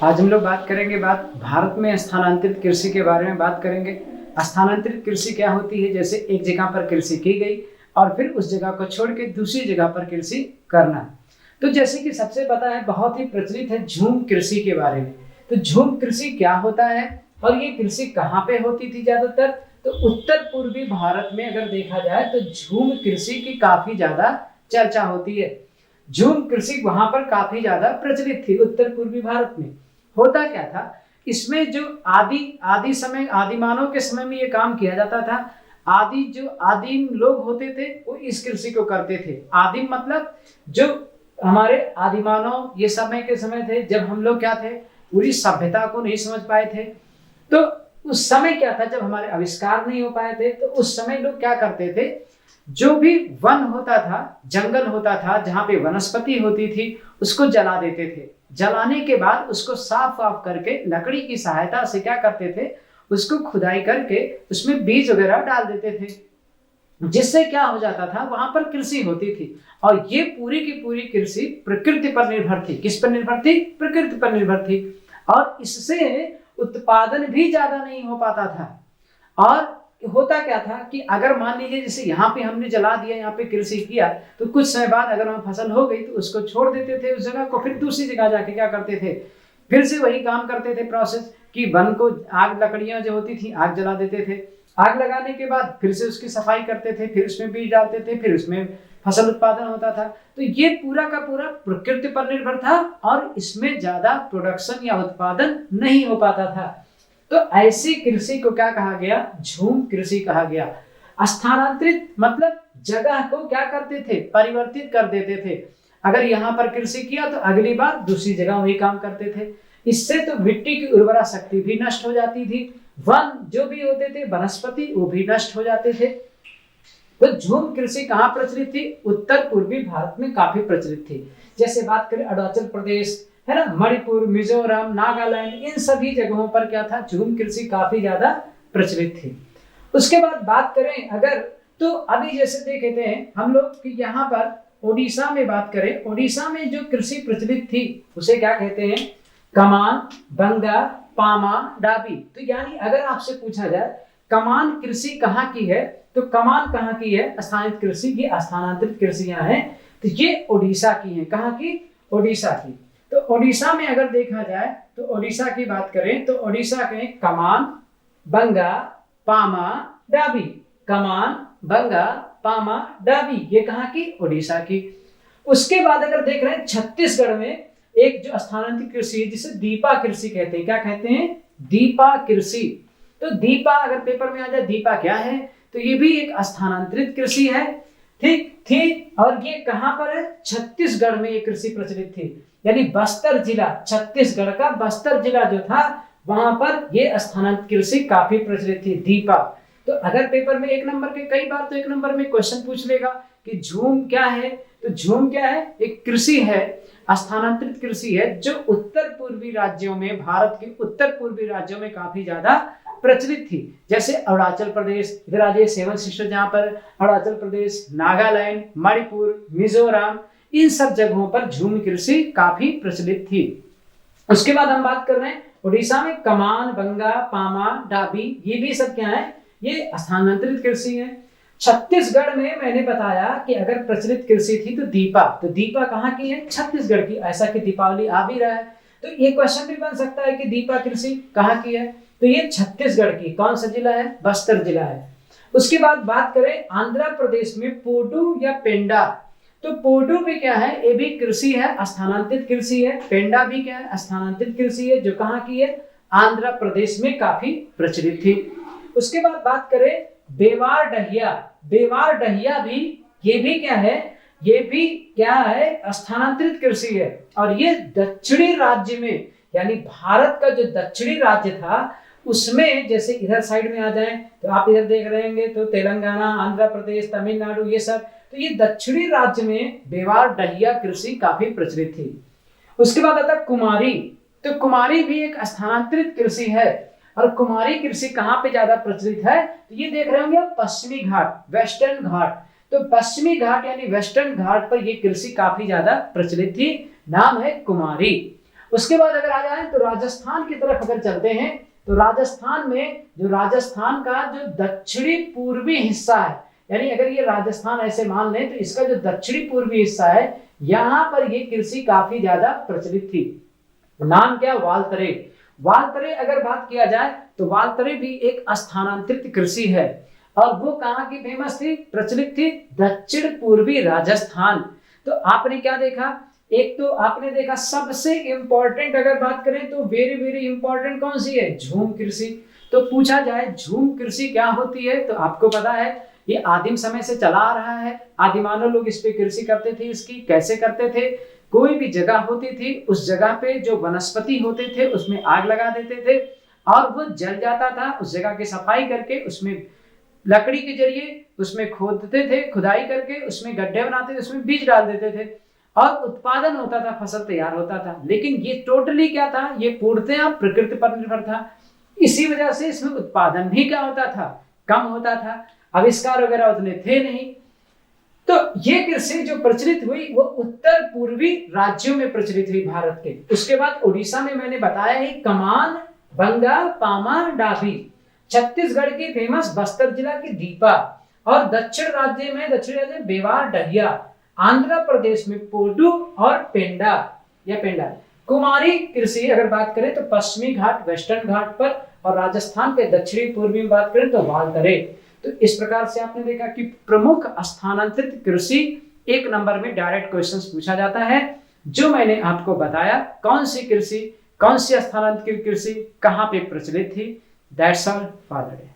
आज हम लोग बात करेंगे भारत में स्थानांतरित कृषि के बारे में बात करेंगे। स्थानांतरित कृषि क्या होती है? जैसे एक जगह पर कृषि की गई और फिर उस जगह को छोड़ के दूसरी जगह पर कृषि करना। तो जैसे कि सबसे पता है, बहुत ही प्रचलित है झूम कृषि के बारे में। तो झूम कृषि क्या होता है और ये कृषि कहाँ पे होती थी ज्यादातर? तो उत्तर पूर्वी भारत में अगर देखा जाए तो झूम कृषि की काफी ज्यादा चर्चा होती है। झूम कृषि वहां पर काफी ज्यादा प्रचलित थी उत्तर पूर्वी भारत में। होता क्या था इसमें, जो आदि समय, आदि मानव के समय में ये काम किया जाता था। आदिम लोग होते थे वो इस कृषि को करते थे। आदिम मतलब जो हमारे आदि मानव, ये समय के समय थे जब हम लोग क्या थे, पूरी सभ्यता को नहीं समझ पाए थे। तो उस समय क्या था, जब हमारे आविष्कार नहीं हो पाए थे, तो उस समय लोग क्या करते थे, जो भी वन होता था, जंगल होता था, जहां पे वनस्पति होती थी, उसको जला देते थे। जलाने के बाद उसको साफ साफ करके लकड़ी की सहायता से क्या करते थे, उसको खुदाई करके उसमें बीज वगैरह डाल देते थे, जिससे क्या हो जाता था, वहां पर कृषि होती थी। और ये पूरी की पूरी कृषि प्रकृति पर निर्भर थी। किस पर निर्भर थी? प्रकृति पर निर्भर थी। और इससे उत्पादन भी ज्यादा नहीं हो पाता था। और होता क्या था कि अगर मान लीजिए जैसे यहाँ पे हमने जला दिया, यहाँ पे कृषि किया, तो कुछ समय बाद अगर वहाँ फसल हो गई तो उसको छोड़ देते थे उस जगह को, फिर दूसरी जगह जाके क्या करते थे, फिर से वही काम करते थे प्रोसेस कि वन को आग, लकड़ियां जो होती थी आग जला देते थे। आग लगाने के बाद फिर से उसकी सफाई करते थे, फिर उसमें बीज डालते थे, फिर उसमें फसल उत्पादन होता था। तो ये पूरा का पूरा प्रकृति पर निर्भर था और इसमें ज्यादा प्रोडक्शन या उत्पादन नहीं हो पाता था। तो ऐसी कृषि को क्या कहा गया? झूम कृषि कहा गया। स्थानांतरित मतलब जगह को क्या करते थे, परिवर्तित कर देते थे। अगर यहाँ पर कृषि किया तो अगली बार दूसरी जगह वही काम करते थे। इससे तो मिट्टी की उर्वरा शक्ति भी नष्ट हो जाती थी, वन जो भी होते थे, वनस्पति, वो भी नष्ट हो जाते थे। तो झूम कृषि कहाँ प्रचलित थी? उत्तर पूर्वी भारत में काफी प्रचलित थी। जैसे बात करें अरुणाचल प्रदेश है ना, मणिपुर, मिजोरम, नागालैंड, इन सभी जगहों पर क्या था, झूम कृषि काफी ज्यादा प्रचलित थी। उसके बाद बात करें अगर, तो अभी जैसे देखते हैं हम लोग कि यहाँ पर ओडिशा में बात करें, ओडिशा में जो कृषि प्रचलित थी उसे क्या कहते हैं? कमान, बंगा, पामा, डाबी। तो यानी अगर आपसे पूछा जाए कमान कृषि कहाँ की है, तो कमान कहाँ की है? स्थानिक कृषि की, स्थानांतरित कृषियां हैं, तो ये ओडिशा की है। कहाँ की? ओडिशा की। तो ओडिशा में अगर देखा जाए तो ओडिशा की बात करें तो ओडिशा के कमान, बंगा, पामा, डाबी। कमान, बंगा, पामा, डाबी, ये कहाँ की? ओडिशा की। उसके बाद अगर देख रहे हैं छत्तीसगढ़ में एक जो स्थानांतरित कृषि है जिसे दीपा कृषि कहते हैं। क्या कहते हैं? दीपा कृषि। तो दीपा अगर पेपर में आ जाए, दीपा क्या है, तो ये भी एक स्थानांतरित कृषि है। ठीक थी। और ये कहां पर है? छत्तीसगढ़ में ये कृषि प्रचलित थी। यानी बस्तर जिला, छत्तीसगढ़ का बस्तर जिला जो था, वहां पर ये स्थानांतरित कृषि काफी प्रचलित थी, दीपा। तो अगर पेपर में एक नंबर के, कई बार तो एक नंबर में क्वेश्चन पूछ लेगा कि झूम क्या है, तो झूम क्या है? एक कृषि है, स्थानांतरित कृषि है, जो उत्तर पूर्वी राज्यों में, भारत के उत्तर पूर्वी राज्यों में काफी ज्यादा प्रचलित थी। जैसे अरुणाचल प्रदेश, इधर आ जाइए सेवन सिस्टर, जहां पर अरुणाचल प्रदेश, नागालैंड, मणिपुर, मिजोरम, इन सब जगहों पर झूम कृषि काफी प्रचलित थी। उसके बाद हम बात कर रहे हैं उड़ीसा में कमान, बंगा, पामा, डाबी, ये भी सब क्या है? ये स्थानांतरित कृषि है। छत्तीसगढ़ में मैंने बताया कि अगर प्रचलित कृषि थी तो दीपा, तो दीपा कहाँ की है? छत्तीसगढ़ की। ऐसा कि दीपावली आ भी रहा है तो ये क्वेश्चन भी बन सकता है कि दीपा कृषि कहाँ की है, तो ये छत्तीसगढ़ की। कौन सा जिला है? बस्तर जिला है। उसके बाद बात करें आंध्र प्रदेश में पोडू या पेंडा, तो पोडू भी क्या है? ये भी कृषि है, स्थानांतरित कृषि है। पेंडा भी क्या है? स्थानांतरित कृषि है, जो कहाँ की है? आंध्र प्रदेश में काफी प्रचलित थी। उसके बाद बात करें बेवार डहिया, बेवार डहिया भी, ये भी क्या है? ये भी क्या है? स्थानांतरित कृषि है। और ये दक्षिणी राज्य में, यानी भारत का जो दक्षिणी राज्य था उसमें, जैसे इधर साइड में आ जाए तो आप इधर देख रहे होंगे तो तेलंगाना, आंध्र प्रदेश, तमिलनाडु, ये सब, तो ये दक्षिणी राज्य में बेवार डहिया कृषि काफी प्रचलित थी। उसके बाद आता कुमारी, तो कुमारी भी एक स्थानांतरित कृषि है। और कुमारी कृषि कहाँ पे ज्यादा प्रचलित है? तो ये देख रहे होंगे पश्चिमी घाट, वेस्टर्न घाट। तो पश्चिमी घाट यानी वेस्टर्न घाट पर ये कृषि काफी ज्यादा प्रचलित थी, नाम है कुमारी। उसके बाद अगर आ जाए तो राजस्थान की तरफ अगर चलते हैं, तो राजस्थान में जो राजस्थान का जो दक्षिणी पूर्वी हिस्सा है, यानी अगर ये राजस्थान ऐसे मान लें तो इसका जो दक्षिणी पूर्वी हिस्सा है, यहाँ पर ये कृषि काफी ज्यादा प्रचलित थी। नाम क्या? वालतरे। वालतरे अगर बात किया जाए तो वालतरे भी एक स्थानांतरित कृषि है, और वो कहाँ की फेमस थी, प्रचलित थी? दक्षिण पूर्वी राजस्थान। तो आपने क्या देखा, एक तो आपने देखा सबसे इंपॉर्टेंट अगर बात करें तो वेरी वेरी इंपॉर्टेंट कौन सी है? झूम कृषि। तो पूछा जाए झूम कृषि क्या होती है, तो आपको पता है ये आदिम समय से चला आ रहा है। आदिमानव लोग इस पे कृषि करते थे। इसकी कैसे करते थे? कोई भी जगह होती थी, उस जगह पे जो वनस्पति होते थे उसमें आग लगा देते थे और वो जल जाता था। उस जगह की सफाई करके उसमें लकड़ी के जरिए उसमें खोदते थे, खुदाई करके उसमें गड्ढे बनाते थे, उसमें बीज डाल देते थे और उत्पादन होता था, फसल तैयार होता था। लेकिन ये टोटली क्या था? ये पूर्णतः प्रकृति पर निर्भर था। इसी वजह से इसमें उत्पादन भी क्या होता था? कम होता था। आविष्कार वगैरह उतने थे नहीं। तो ये कृषि जो प्रचलित हुई वो उत्तर पूर्वी राज्यों में प्रचलित हुई भारत के। उसके बाद उड़ीसा में मैंने बताया है कमान, बंगा, पामा, डाभी। छत्तीसगढ़ की फेमस बस्तर जिला की दीपा, और दक्षिण राज्य में बेवार, डहिया। आंध्र प्रदेश में पोडू और पेंडा या पेंडा। कुमारी कृषि अगर बात करें तो पश्चिमी घाट, वेस्टर्न घाट पर, और राजस्थान के दक्षिणी पूर्वी में बात करें तो वालतरे। तो इस प्रकार से आपने देखा कि प्रमुख स्थानांतरित कृषि एक नंबर में डायरेक्ट क्वेश्चंस पूछा जाता है। जो मैंने आपको बताया कौन सी कृषि, कौन सी स्थानांतरित कृषि कहाँ पे प्रचलित थी। That's all for the day.